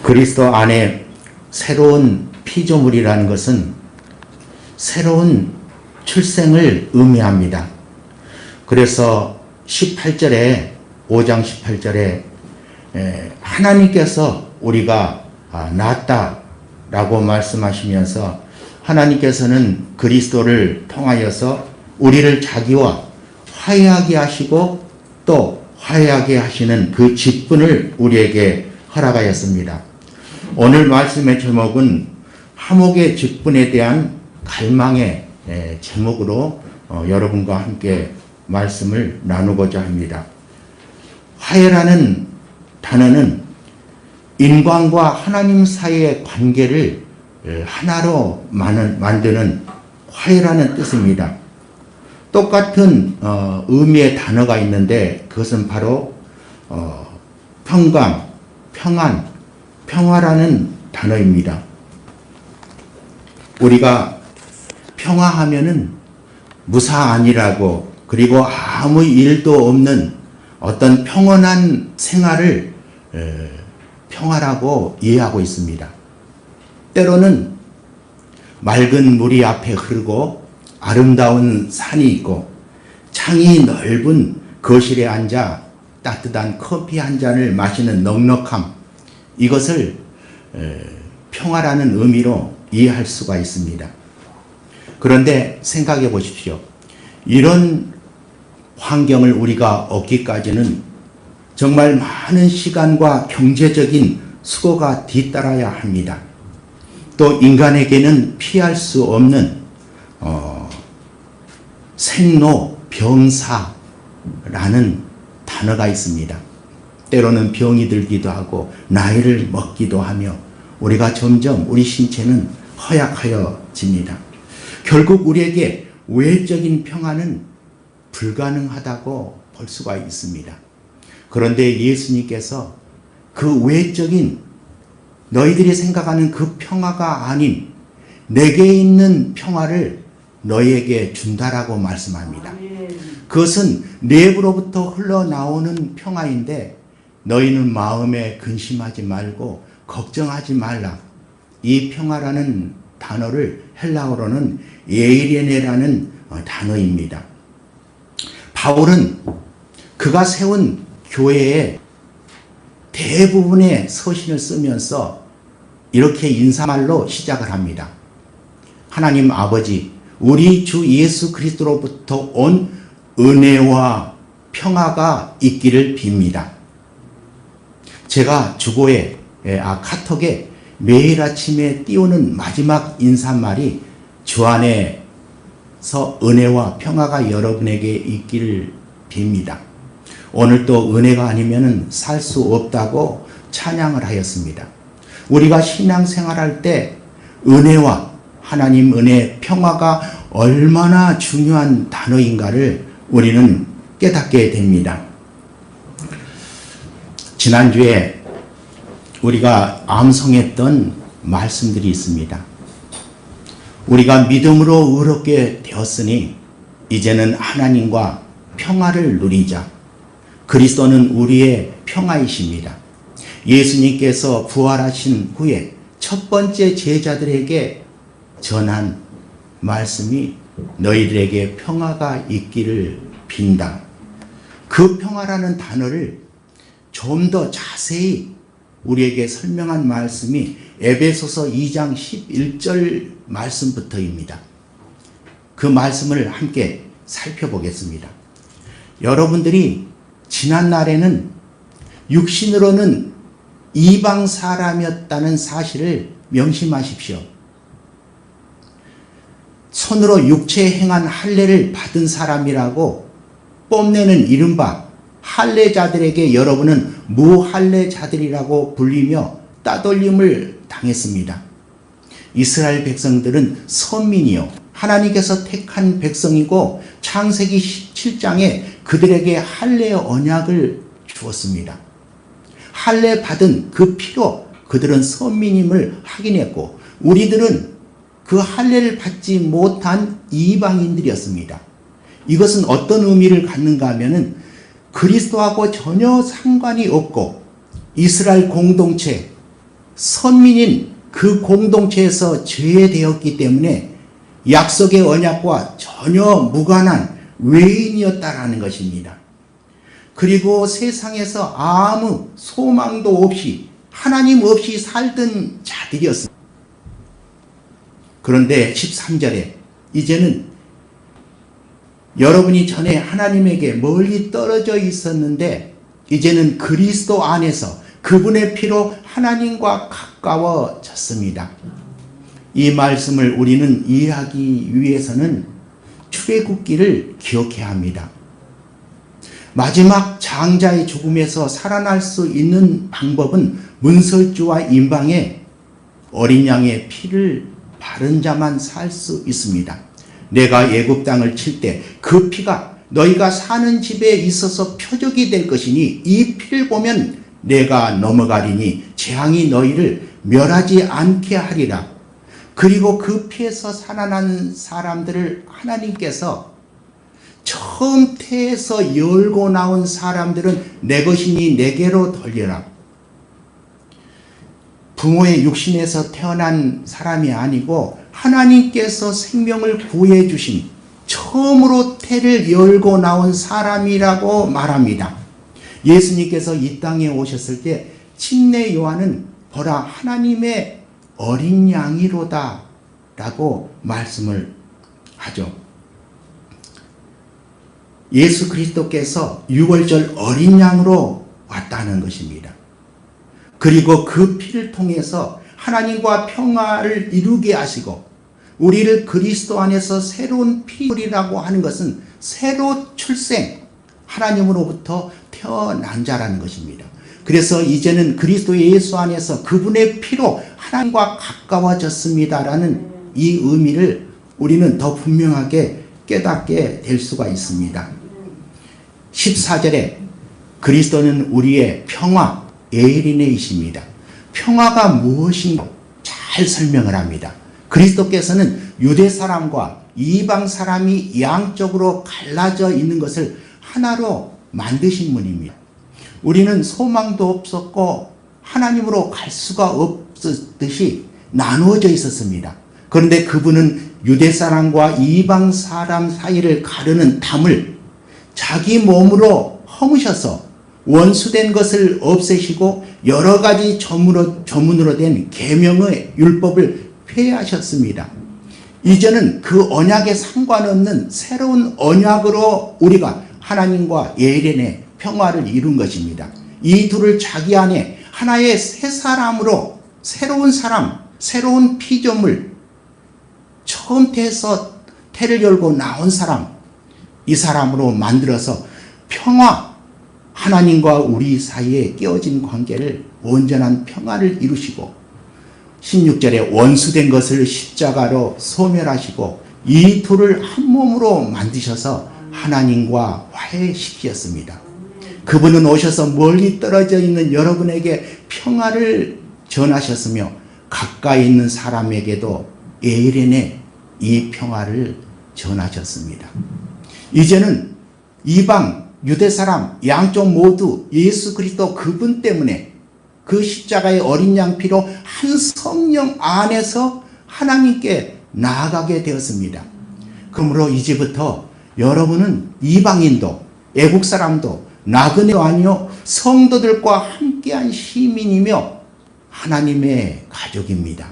그리스도 안에 새로운 피조물이라는 것은 새로운 출생을 의미합니다. 그래서 18절에 5장 18절에 하나님께서 우리가 낫다라고 말씀하시면서 하나님께서는 그리스도를 통하여서 우리를 자기와 화해하게 하시고 또 화해하게 하시는 그 직분을 우리에게 허락하였습니다. 오늘 말씀의 제목은 화목의 직분에 대한 갈망의 제목으로 여러분과 함께 말씀을 나누고자 합니다. 화해라는 단어는 인간과 하나님 사이의 관계를 하나로 만드는 화해라는 뜻입니다. 똑같은 의미의 단어가 있는데 그것은 바로 평강, 평안, 평화라는 단어입니다. 우리가 평화하면은 무사안이라고, 그리고 아무 일도 없는 어떤 평온한 생활을 평화라고 이해하고 있습니다. 때로는 맑은 물이 앞에 흐르고 아름다운 산이 있고 창이 넓은 거실에 앉아 따뜻한 커피 한 잔을 마시는 넉넉함, 이것을 평화라는 의미로 이해할 수가 있습니다. 그런데 생각해 보십시오. 이런 환경을 우리가 얻기까지는 정말 많은 시간과 경제적인 수고가 뒤따라야 합니다. 또 인간에게는 피할 수 없는 생로병사라는 단어가 있습니다. 때로는 병이 들기도 하고 나이를 먹기도 하며 우리가 점점 우리 신체는 허약하여집니다. 결국 우리에게 외적인 평안은 불가능하다고 볼 수가 있습니다. 그런데 예수님께서 그 외적인 너희들이 생각하는 그 평화가 아닌 내게 있는 평화를 너희에게 준다라고 말씀합니다. 그것은 내부로부터 흘러나오는 평화인데 너희는 마음에 근심하지 말고 걱정하지 말라. 이 평화라는 단어를 헬라어로는 에이레네라는 단어입니다. 바울은 그가 세운 교회의 대부분의 서신을 쓰면서 이렇게 인사말로 시작을 합니다. 하나님 아버지, 우리 주 예수 그리스도로부터 온 은혜와 평화가 있기를 빕니다. 제가 주보에 카톡에 매일 아침에 띄우는 마지막 인사말이 주 안에서 은혜와 평화가 여러분에게 있기를 빕니다. 오늘 또 은혜가 아니면 살 수 없다고 찬양을 하였습니다. 우리가 신앙생활할 때 은혜와 하나님 은혜, 평화가 얼마나 중요한 단어인가를 우리는 깨닫게 됩니다. 지난주에 우리가 암송했던 말씀들이 있습니다. 우리가 믿음으로 의롭게 되었으니 이제는 하나님과 평화를 누리자. 그리스도는 우리의 평화이십니다. 예수님께서 부활하신 후에 첫 번째 제자들에게 전한 말씀이 너희들에게 평화가 있기를 빈다. 그 평화라는 단어를 좀 더 자세히 우리에게 설명한 말씀이 에베소서 2장 11절 말씀부터입니다. 그 말씀을 함께 살펴보겠습니다. 여러분들이 지난날에는 육신으로는 이방 사람이었다는 사실을 명심하십시오. 손으로 육체에 행한 할례를 받은 사람이라고 뽐내는 이른바 할례자들에게 여러분은 무할례자들이라고 불리며 따돌림을 당했습니다. 이스라엘 백성들은 선민이요 하나님께서 택한 백성이고 창세기 17장에 그들에게 할례의 언약을 주었습니다. 할례 받은 그 피로 그들은 선민임을 확인했고 우리들은 그 할례를 받지 못한 이방인들이었습니다. 이것은 어떤 의미를 갖는가 하면은 그리스도하고 전혀 상관이 없고 이스라엘 공동체 선민인 그 공동체에서 제외되었기 때문에 약속의 언약과 전혀 무관한 외인이었다라는 것입니다. 그리고 세상에서 아무 소망도 없이 하나님 없이 살던 자들이었습니다. 그런데 13절에 이제는 여러분이 전에 하나님에게 멀리 떨어져 있었는데 이제는 그리스도 안에서 그분의 피로 하나님과 가까워졌습니다. 이 말씀을 우리는 이해하기 위해서는 출애굽기를 기억해야 합니다. 마지막 장자의 죽음에서 살아날 수 있는 방법은 문설주와 임방에 어린 양의 피를 바른 자만 살 수 있습니다. 내가 애굽 땅을 칠 때 그 피가 너희가 사는 집에 있어서 표적이 될 것이니 이 피를 보면 내가 넘어가리니 재앙이 너희를 멸하지 않게 하리라. 그리고 그 피에서 살아난 사람들을 하나님께서 처음 태에서 열고 나온 사람들은 내 것이니 내게로 돌려라. 부모의 육신에서 태어난 사람이 아니고 하나님께서 생명을 구해 주신 처음으로 태를 열고 나온 사람이라고 말합니다. 예수님께서 이 땅에 오셨을 때 침례 요한은 보라 하나님의 어린 양이로다 라고 말씀을 하죠. 예수 그리스도께서 유월절 어린 양으로 왔다는 것입니다. 그리고 그 피를 통해서 하나님과 평화를 이루게 하시고 우리를 그리스도 안에서 새로운 피이라고 하는 것은 새로 출생, 하나님으로부터 태어난 자라는 것입니다. 그래서 이제는 그리스도 예수 안에서 그분의 피로 하나님과 가까워졌습니다라는 이 의미를 우리는 더 분명하게 깨닫게 될 수가 있습니다. 14절에 그리스도는 우리의 평화, 에이리네이십니다. 평화가 무엇인가 잘 설명을 합니다. 그리스도께서는 유대 사람과 이방 사람이 양쪽으로 갈라져 있는 것을 하나로 만드신 분입니다. 우리는 소망도 없었고 하나님으로 갈 수가 없었듯이 나누어져 있었습니다. 그런데 그분은 유대 사람과 이방 사람 사이를 가르는 담을 자기 몸으로 허무셔서 원수된 것을 없애시고 여러 가지 조문으로 된 계명의 율법을 폐하셨습니다. 이제는 그 언약에 상관없는 새로운 언약으로 우리가 하나님과 예련의 평화를 이룬 것입니다. 이 둘을 자기 안에 하나의 새 사람으로 새로운 사람, 새로운 피조물, 처음 태를 열고 나온 사람, 이 사람으로 만들어서 평화, 하나님과 우리 사이에 깨어진 관계를 온전한 평화를 이루시고 16절에 원수된 것을 십자가로 소멸하시고 이 둘을 한 몸으로 만드셔서 하나님과 화해시키셨습니다. 그분은 오셔서 멀리 떨어져 있는 여러분에게 평화를 전하셨으며 가까이 있는 사람에게도 에이렌의 이 평화를 전하셨습니다. 이제는 이방, 유대 사람 양쪽 모두 예수 그리스도 그분 때문에 그 십자가의 어린 양 피로 한 성령 안에서 하나님께 나아가게 되었습니다. 그러므로 이제부터 여러분은 이방인도 애국 사람도 나그네도 아니요 성도들과 함께한 시민이며 하나님의 가족입니다.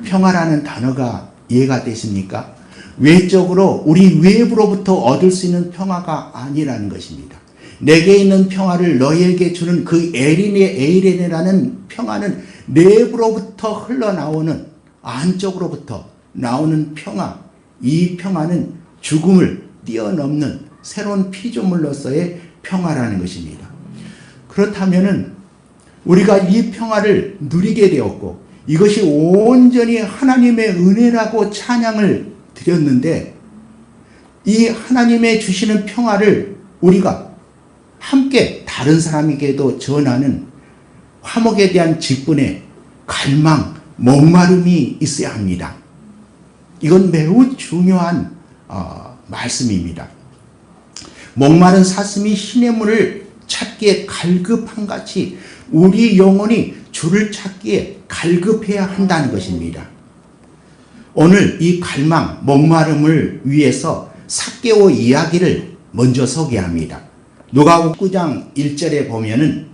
평화라는 단어가 이해가 되십니까? 외적으로 우리 외부로부터 얻을 수 있는 평화가 아니라는 것입니다. 내게 있는 평화를 너희에게 주는 그 에이레네라는 평화는 내부로부터 흘러나오는 안쪽으로부터 나오는 평화. 이 평화는 죽음을 뛰어넘는 새로운 피조물로서의 평화라는 것입니다. 그렇다면은 우리가 이 평화를 누리게 되었고 이것이 온전히 하나님의 은혜라고 찬양을 드렸는데 이 하나님의 주시는 평화를 우리가 함께 다른 사람에게도 전하는 화목에 대한 직분에 갈망, 목마름이 있어야 합니다. 이건 매우 중요한 말씀입니다. 목마른 사슴이 시냇물을 찾기에 갈급한 같이 우리 영혼이 주를 찾기에 갈급해야 한다는 것입니다. 오늘 이 갈망, 목마름을 위해서 삭개오 이야기를 먼저 소개합니다. 누가복음 9장 1절에 보면은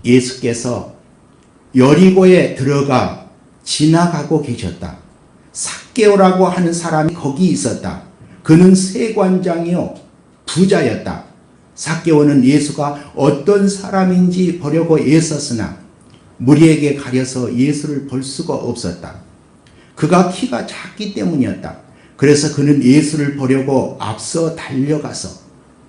예수께서 여리고에 들어가 지나가고 계셨다. 삭개오라고 하는 사람이 거기 있었다. 그는 세관장이요 부자였다. 삭개오는 예수가 어떤 사람인지 보려고 애썼으나 무리에게 가려서 예수를 볼 수가 없었다. 그가 키가 작기 때문이었다. 그래서 그는 예수를 보려고 앞서 달려가서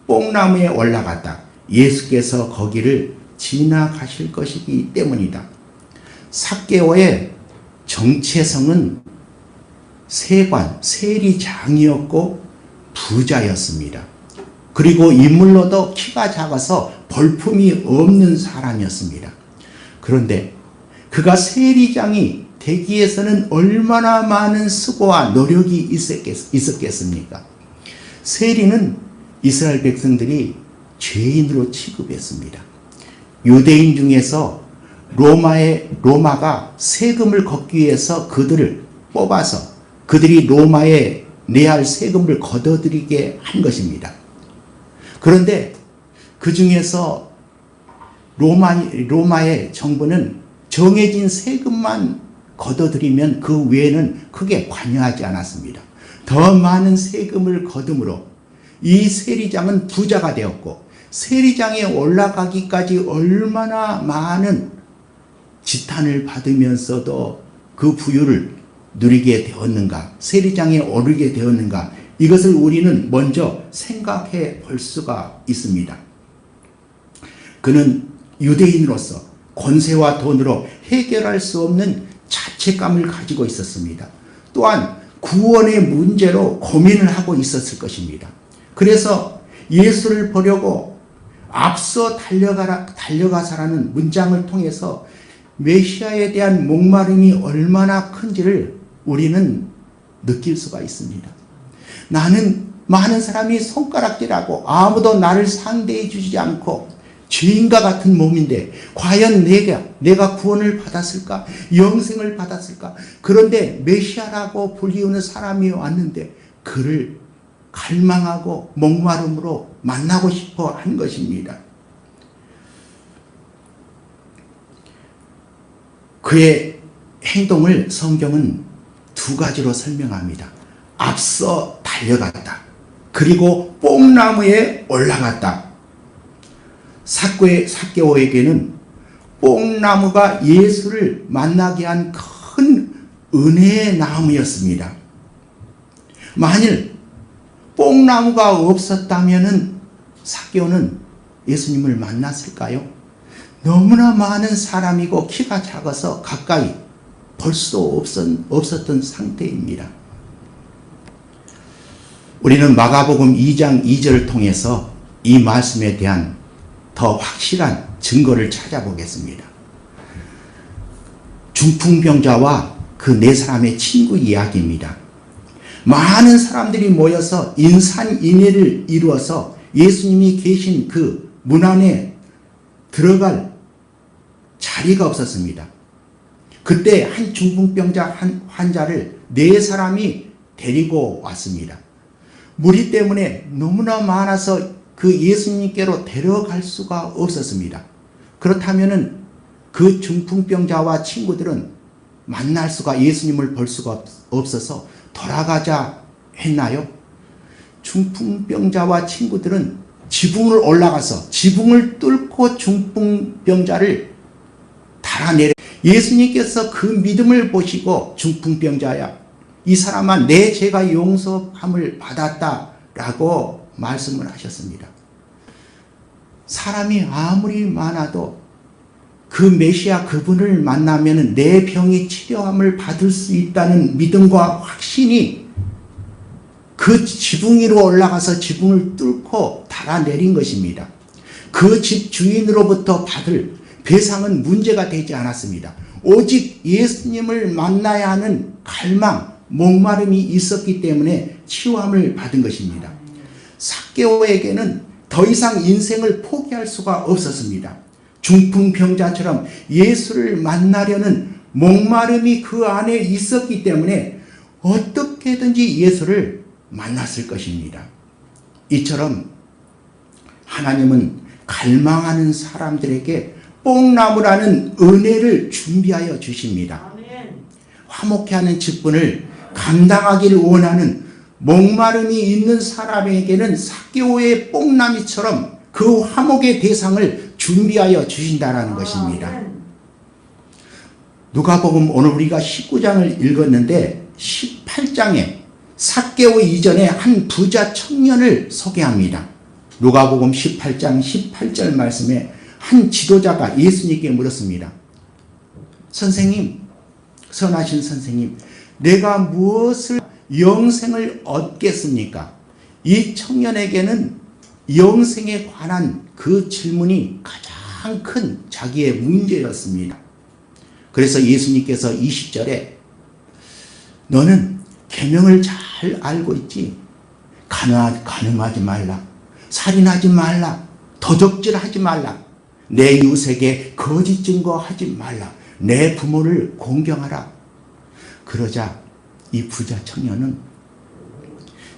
뽕나무에 올라갔다. 예수께서 거기를 지나가실 것이기 때문이다. 삭개오의 정체성은 세리장이었고 부자였습니다. 그리고 인물로도 키가 작아서 볼품이 없는 사람이었습니다. 그런데 그가 세리장이 되기 위해서는 얼마나 많은 수고와 노력이 있었겠습니까? 세리는 이스라엘 백성들이 죄인으로 취급했습니다. 유대인 중에서 로마가 세금을 걷기 위해서 그들을 뽑아서 그들이 로마에 내야 할 세금을 걷어들이게 한 것입니다. 그런데 그 중에서 로마의 정부는 정해진 세금만 걷어들이면 그 외에는 크게 관여하지 않았습니다. 더 많은 세금을 거둠으로 이 세리장은 부자가 되었고, 세리장에 올라가기까지 얼마나 많은 지탄을 받으면서도 그 부유를 누리게 되었는가, 세리장에 오르게 되었는가, 이것을 우리는 먼저 생각해 볼 수가 있습니다. 그는 유대인으로서 권세와 돈으로 해결할 수 없는 자책감을 가지고 있었습니다. 또한 구원의 문제로 고민을 하고 있었을 것입니다. 그래서 예수를 보려고 앞서 달려가서라는 문장을 통해서 메시아에 대한 목마름이 얼마나 큰지를 우리는 느낄 수가 있습니다. 나는 많은 사람이 손가락질하고 아무도 나를 상대해 주지 않고 죄인과 같은 몸인데 과연 내가 구원을 받았을까? 영생을 받았을까? 그런데 메시아라고 불리우는 사람이 왔는데 그를 갈망하고 목마름으로 만나고 싶어 한 것입니다. 그의 행동을 성경은 두 가지로 설명합니다. 앞서 달려갔다. 그리고 뽕나무에 올라갔다. 삭개오에게는 뽕나무가 예수를 만나게 한 큰 은혜의 나무였습니다. 만일 뽕나무가 없었다면 삭개오는 예수님을 만났을까요? 너무나 많은 사람이고 키가 작아서 가까이 볼 수 없었던 상태입니다. 우리는 마가복음 2장 2절을 통해서 이 말씀에 대한 더 확실한 증거를 찾아보겠습니다. 중풍병자와 그 네 사람의 친구 이야기입니다. 많은 사람들이 모여서 인산인해를 이루어서 예수님이 계신 그 문 안에 들어갈 자리가 없었습니다. 그때 한 중풍병자 환자를 네 사람이 데리고 왔습니다. 무리 때문에 너무나 많아서 그 예수님께로 데려갈 수가 없었습니다. 그렇다면 그 중풍병자와 친구들은 만날 수가, 예수님을 볼 수가 없어서 돌아가자 했나요? 중풍병자와 친구들은 지붕을 올라가서 지붕을 뚫고 중풍병자를 달아내려, 예수님께서 그 믿음을 보시고 중풍병자야, 이 사람아 내 죄가 용서함을 받았다라고 말씀을 하셨습니다. 사람이 아무리 많아도 그 메시아 그분을 만나면 내 병이 치료함을 받을 수 있다는 믿음과 확신이 그 지붕 위로 올라가서 지붕을 뚫고 달아내린 것입니다. 그 집 주인으로부터 받을 배상은 문제가 되지 않았습니다. 오직 예수님을 만나야 하는 갈망, 목마름이 있었기 때문에 치유함을 받은 것입니다. 삭개오에게는 더 이상 인생을 포기할 수가 없었습니다. 중풍병자처럼 예수를 만나려는 목마름이 그 안에 있었기 때문에 어떻게든지 예수를 만났을 것입니다. 이처럼 하나님은 갈망하는 사람들에게 뽕나무라는 은혜를 준비하여 주십니다. 화목해하는 직분을 감당하기를 원하는 목마름이 있는 사람에게는 삭개오의 뽕나무처럼 그 화목의 대상을 준비하여 주신다는 것입니다. 누가복음 오늘 우리가 19장을 읽었는데 18장에 삭개오 이전에 한 부자 청년을 소개합니다. 누가복음 18장 18절 말씀에 한 지도자가 예수님께 물었습니다. 선생님, 선하신 선생님, 내가 무엇을 영생을 얻겠습니까? 이 청년에게는 영생에 관한 그 질문이 가장 큰 자기의 문제였습니다. 그래서 예수님께서 20절에 너는 계명을 잘 알고 있지? 간음하지 말라, 살인하지 말라, 도적질하지 말라, 내 이웃에게 거짓 증거하지 말라, 내 부모를 공경하라. 그러자 이 부자 청년은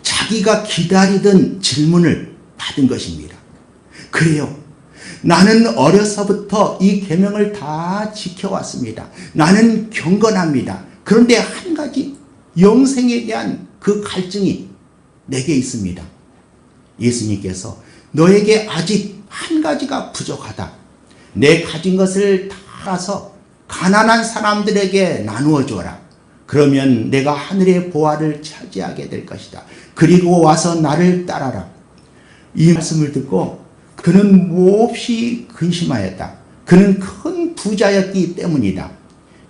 자기가 기다리던 질문을 받은 것입니다. 그래요, 나는 어려서부터 이 계명을 다 지켜왔습니다. 나는 경건합니다. 그런데 한 가지 영생에 대한 그 갈증이 내게 있습니다. 예수님께서 너에게 아직 한 가지가 부족하다. 내 가진 것을 다 알아서 가난한 사람들에게 나누어 주어라. 그러면 내가 하늘의 보화를 차지하게 될 것이다. 그리고 와서 나를 따라라. 이 말씀을 듣고 그는 몹시 근심하였다. 그는 큰 부자였기 때문이다.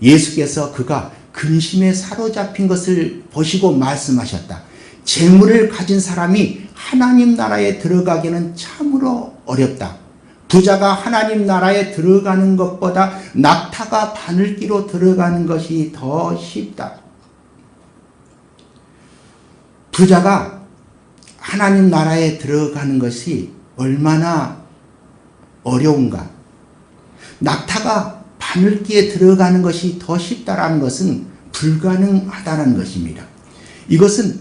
예수께서 그가 근심에 사로잡힌 것을 보시고 말씀하셨다. 재물을 가진 사람이 하나님 나라에 들어가기는 참으로 어렵다. 부자가 하나님 나라에 들어가는 것보다 낙타가 바늘기로 들어가는 것이 더 쉽다. 부자가 하나님 나라에 들어가는 것이 얼마나 어려운가. 낙타가 바늘기에 들어가는 것이 더 쉽다라는 것은 불가능하다는 것입니다. 이것은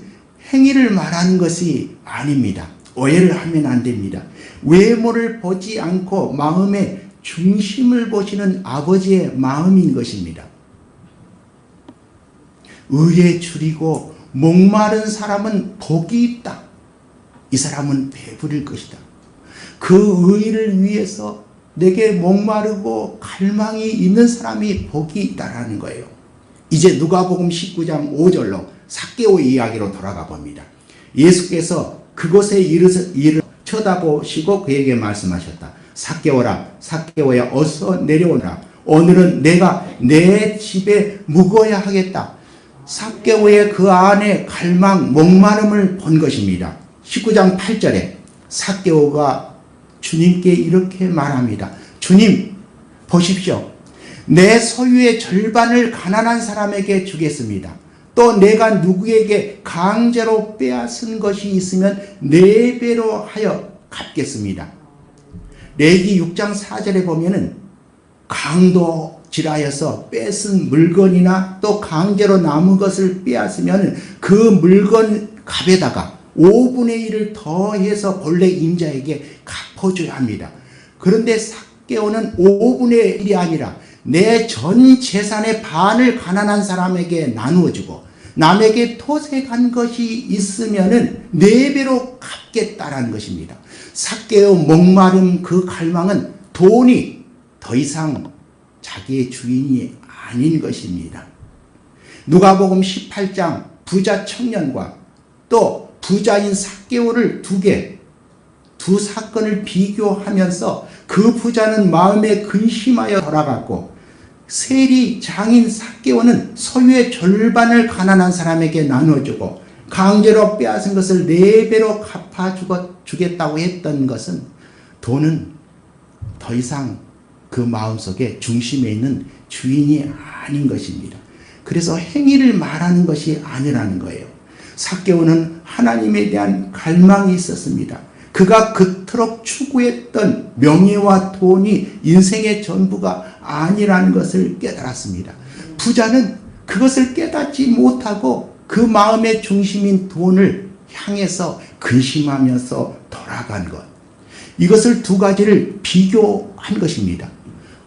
행위를 말하는 것이 아닙니다. 오해를 하면 안 됩니다. 외모를 보지 않고 마음의 중심을 보시는 아버지의 마음인 것입니다. 의에 줄이고 목마른 사람은 복이 있다. 이 사람은 배부를 것이다. 그 의를 위해서 내게 목마르고 갈망이 있는 사람이 복이 있다라는 거예요. 이제 누가복음 19장 5절로 삭개오 이야기로 돌아가 봅니다. 예수께서 그곳에 이르러 쳐다보시고 그에게 말씀하셨다. 삭개오라, 삭개오야, 어서 내려오라. 오늘은 내가 내 집에 묵어야 하겠다. 삭개오의 그 안에 갈망, 목마름을 본 것입니다. 19장 8절에 삭개오가 주님께 이렇게 말합니다. 주님, 보십시오. 내 소유의 절반을 가난한 사람에게 주겠습니다. 또 내가 누구에게 강제로 빼앗은 것이 있으면 4배로 하여 갚겠습니다. 레위기 6장 4절에 보면은 강도질하여서 뺏은 물건이나 또 강제로 남은 것을 빼앗으면 그 물건 값에다가 5분의 1을 더해서 본래 임자에게 갚아줘야 합니다. 그런데 삭개오는 5분의 1이 아니라 내 전 재산의 반을 가난한 사람에게 나누어주고 남에게 토색한 것이 있으면은 4배로 갚겠다라는 것입니다. 삭개오 목마름 그 갈망은 돈이 더 이상 자기의 주인이 아닌 것입니다. 누가복음 18장 부자 청년과 또 부자인 삭개오를 두 사건을 비교하면서 그 부자는 마음에 근심하여 돌아갔고 세리 장인 삭개오는 소유의 절반을 가난한 사람에게 나눠주고 강제로 빼앗은 것을 4배로 갚아주겠다고 했던 것은 돈은 더 이상 그 마음속에 중심에 있는 주인이 아닌 것입니다. 그래서 행위를 말하는 것이 아니라는 거예요. 삭개오는 하나님에 대한 갈망이 있었습니다. 그가 그토록 추구했던 명예와 돈이 인생의 전부가 아니라는 것을 깨달았습니다. 부자는 그것을 깨닫지 못하고 그 마음의 중심인 돈을 향해서 근심하면서 돌아간 것. 이것을 두 가지를 비교한 것입니다.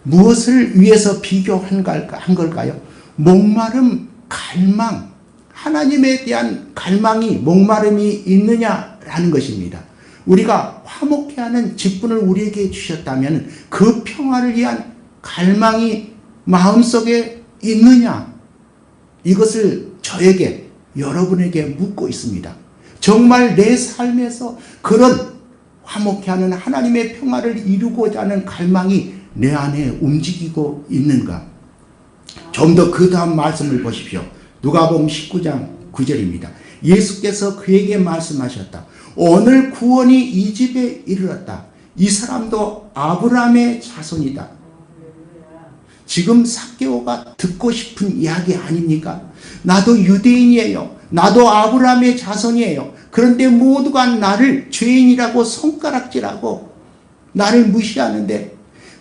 무엇을 위해서 비교한 걸까요? 목마름, 갈망, 하나님에 대한 갈망이, 목마름이 있느냐라는 것입니다. 우리가 화목해 하는 직분을 우리에게 주셨다면 그 평화를 위한 갈망이 마음속에 있느냐? 이것을 저에게, 여러분에게 묻고 있습니다. 정말 내 삶에서 그런 화목해 하는 하나님의 평화를 이루고자 하는 갈망이 내 안에 움직이고 있는가? 좀 더 그 다음 말씀을 보십시오. 누가복음 19장 9절입니다. 예수께서 그에게 말씀하셨다. 오늘 구원이 이 집에 이르렀다. 이 사람도 아브라함의 자손이다. 지금 삭개오가 듣고 싶은 이야기 아닙니까? 나도 유대인이에요. 나도 아브라함의 자손이에요. 그런데 모두가 나를 죄인이라고 손가락질하고 나를 무시하는데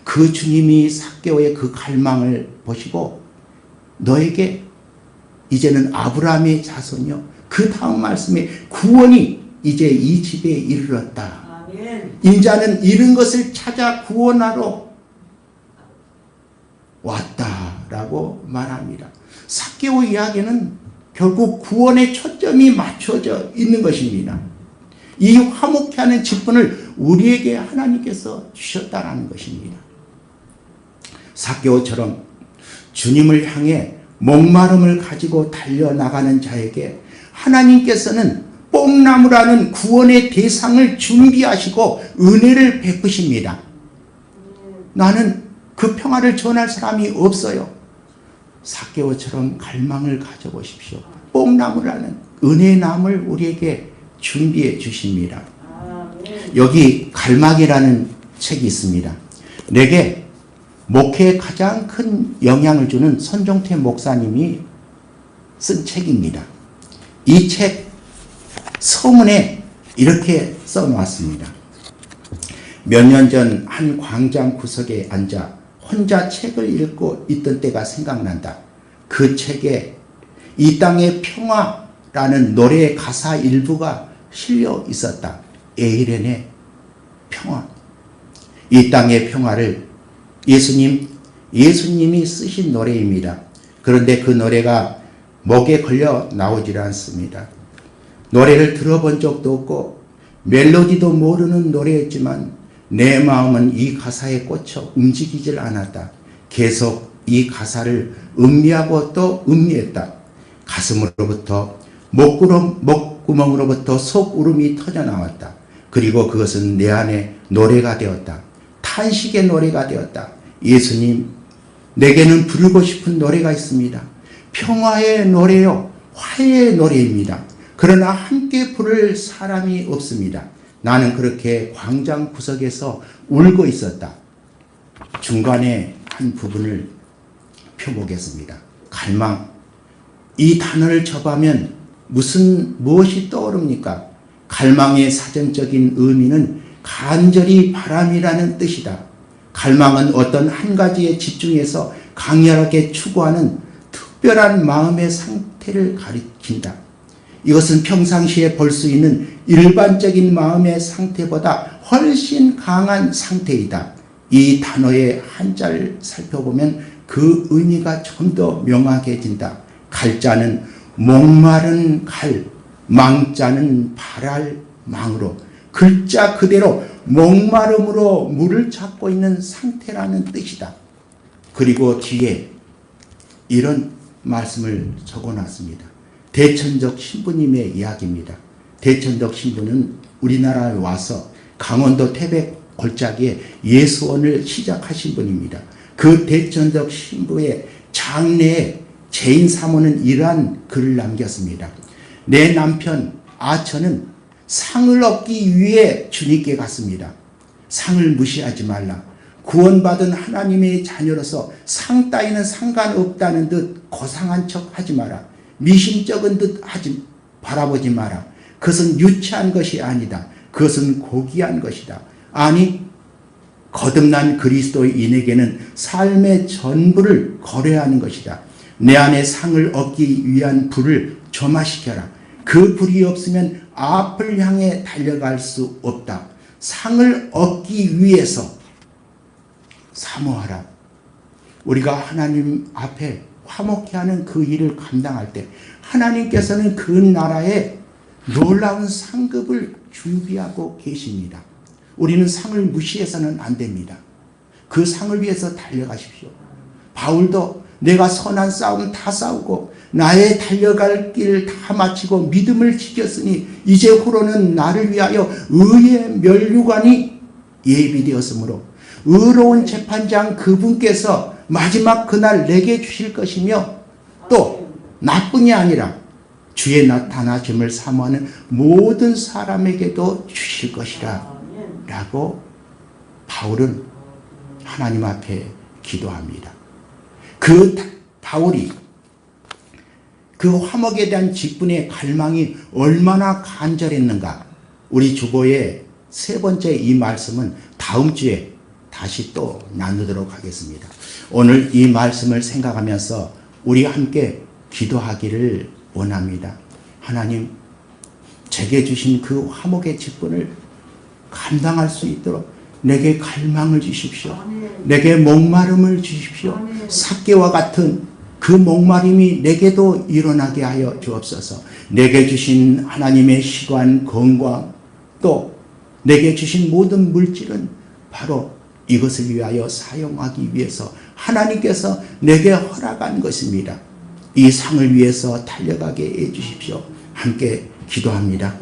그 주님이 삭개오의 그 갈망을 보시고 너에게 이제는 아브라함의 자손이요. 그 다음 말씀에 구원이 이제 이 집에 이르렀다. 아멘. 인자는 잃은 것을 찾아 구원하러 왔다라고 말합니다. 삭개오 이야기는 결국 구원의 초점이 맞춰져 있는 것입니다. 이 화목해 하는 직분을 우리에게 하나님께서 주셨다는 것입니다. 삭개오처럼 주님을 향해 목마름을 가지고 달려나가는 자에게 하나님께서는 뽕나무라는 구원의 대상을 준비하시고 은혜를 베푸십니다. 나는 그 평화를 전할 사람이 없어요. 삭개오처럼 갈망을 가져보십시오. 뽕나무라는 은혜나무를 우리에게 준비해 주십니다. 여기 갈망이라는 책이 있습니다. 내게 목회에 가장 큰 영향을 주는 손종태 목사님이 쓴 책입니다. 이 책 서문에 이렇게 써놓았습니다. 몇 년 전 한 광장 구석에 앉아 혼자 책을 읽고 있던 때가 생각난다. 그 책에 이 땅의 평화라는 노래의 가사 일부가 실려 있었다. 에이렌의 평화. 이 땅의 평화를 예수님이 쓰신 노래입니다. 그런데 그 노래가 목에 걸려 나오질 않습니다. 노래를 들어본 적도 없고 멜로디도 모르는 노래였지만 내 마음은 이 가사에 꽂혀 움직이질 않았다. 계속 이 가사를 음미하고 또 음미했다. 가슴으로부터 목구멍으로부터 속울음이 터져나왔다. 그리고 그것은 내 안에 노래가 되었다. 탄식의 노래가 되었다. 예수님, 내게는 부르고 싶은 노래가 있습니다. 평화의 노래요. 화해의 노래입니다. 그러나 함께 부를 사람이 없습니다. 나는 그렇게 광장 구석에서 울고 있었다. 중간에 한 부분을 펴보겠습니다. 갈망. 이 단어를 접하면 무엇이 떠오릅니까? 갈망의 사전적인 의미는 간절히 바람이라는 뜻이다. 갈망은 어떤 한 가지에 집중해서 강렬하게 추구하는 특별한 마음의 상태를 가리킨다. 이것은 평상시에 볼 수 있는 일반적인 마음의 상태보다 훨씬 강한 상태이다. 이 단어의 한자를 살펴보면 그 의미가 좀 더 명확해진다. 갈자는 목마른 갈, 망자는 발할 망으로 글자 그대로 목마름으로 물을 찾고 있는 상태라는 뜻이다. 그리고 뒤에 이런 말씀을 적어놨습니다. 대천적 신부님의 이야기입니다. 대천적 신부는 우리나라에 와서 강원도 태백 골짜기에 예수원을 시작하신 분입니다. 그 대천적 신부의 장래에 재인 사모는 이러한 글을 남겼습니다. 내 남편 아처는 상을 얻기 위해 주님께 갔습니다. 상을 무시하지 말라. 구원받은 하나님의 자녀로서 상 따위는 상관없다는 듯 고상한 척 하지 마라. 미심쩍은 듯 바라보지 마라. 그것은 유치한 것이 아니다. 그것은 고귀한 것이다. 아니 거듭난 그리스도인에게는 삶의 전부를 거래하는 것이다. 내 안에 상을 얻기 위한 불을 점화시켜라. 그 불이 없으면 앞을 향해 달려갈 수 없다. 상을 얻기 위해서 사모하라. 우리가 하나님 앞에 화목케 하는 그 일을 감당할 때 하나님께서는 그 나라에 놀라운 상급을 준비하고 계십니다. 우리는 상을 무시해서는 안 됩니다. 그 상을 위해서 달려가십시오. 바울도 내가 선한 싸움 다 싸우고 나의 달려갈 길 다 마치고 믿음을 지켰으니 이제 후로는 나를 위하여 의의 면류관이 예비되었으므로 의로운 재판장 그분께서 마지막 그날 내게 주실 것이며 또 나뿐이 아니라 주의 나타나심을 사모하는 모든 사람에게도 주실 것이라 라고 바울은 하나님 앞에 기도합니다. 그 바울이 그 화목에 대한 직분의 갈망이 얼마나 간절했는가. 우리 주보의 세 번째 이 말씀은 다음 주에 다시 또 나누도록 하겠습니다. 오늘 이 말씀을 생각하면서 우리 함께 기도하기를 원합니다. 하나님, 제게 주신 그 화목의 직분을 감당할 수 있도록 내게 갈망을 주십시오. 내게 목마름을 주십시오. 삭개와 같은 그 목마름이 내게도 일어나게 하여 주옵소서. 내게 주신 하나님의 시간, 건강, 또 내게 주신 모든 물질은 바로 이것을 위하여 사용하기 위해서 하나님께서 내게 허락한 것입니다. 이 상을 위해서 달려가게 해 주십시오. 함께 기도합니다.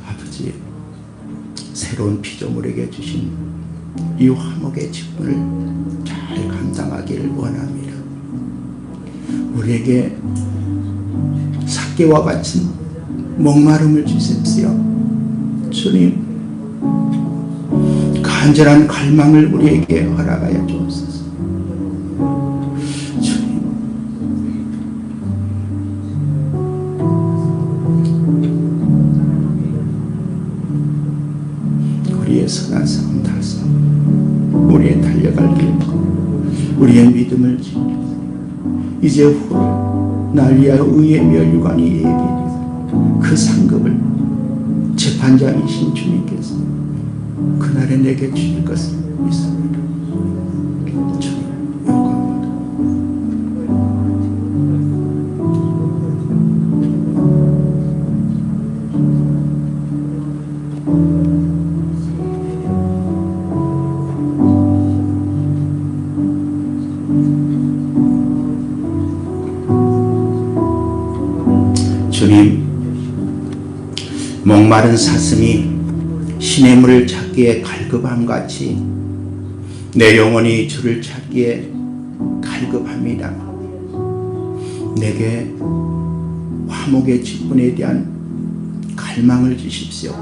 아버지, 새로운 피조물에게 주신 이 화목의 직분을 잘 감당하기를 원합니다. 우리에게 삭개와 같은 목마름을 주십시오. 주님, 간절한 갈망을 우리에게 허락하여 주옵소서. 주님, 우리의 선한 싸움 다 싸우고 우리의 달려갈 길, 우리의 믿음을 지키고 이제 후로 날 위하여 의의 면류관이 예비되어 그 상급을 재판장이신 주님께서 그날에 내게 주실 것을 믿습니다. 주님, 영광입니다. 주님, 목마른 사슴이 시냇물을 찾기에 갈급함같이 내 영혼이 주를 찾기에 갈급합니다. 내게 화목의 직분에 대한 갈망을 주십시오.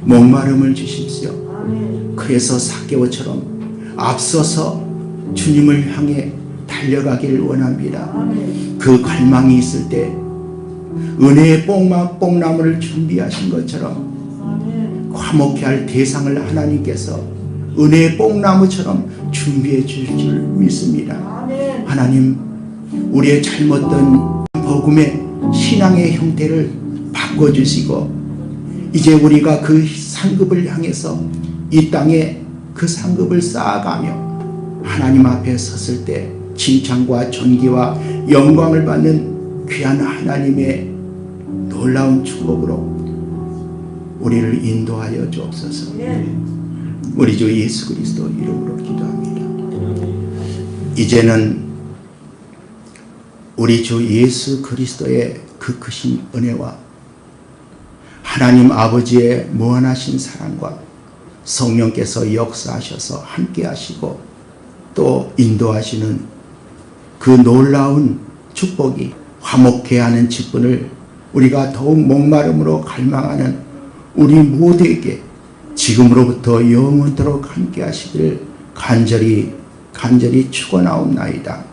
목마름을 주십시오. 그래서 삭개오처럼 앞서서 주님을 향해 달려가기를 원합니다. 그 갈망이 있을 때 은혜의 뽕나무를 준비하신 것처럼 화목케 할 대상을 하나님께서 은혜의 뽕나무처럼 준비해 주실 줄 믿습니다. 하나님, 우리의 잘못된 복음의 신앙의 형태를 바꿔주시고 이제 우리가 그 상급을 향해서 이 땅에 그 상급을 쌓아가며 하나님 앞에 섰을 때 칭찬과 존귀와 영광을 받는 귀한 하나님의 놀라운 축복으로 우리를 인도하여 주옵소서. 우리 주 예수 그리스도 이름으로 기도합니다. 이제는 우리 주 예수 그리스도의 그 크신 은혜와 하나님 아버지의 무한하신 사랑과 성령께서 역사하셔서 함께 하시고 또 인도하시는 그 놀라운 축복이 화목케 하는 직분을 우리가 더욱 목마름으로 갈망하는 우리 모두에게 지금으로부터 영원토록 함께 하시기를 간절히 축원하옵나이다.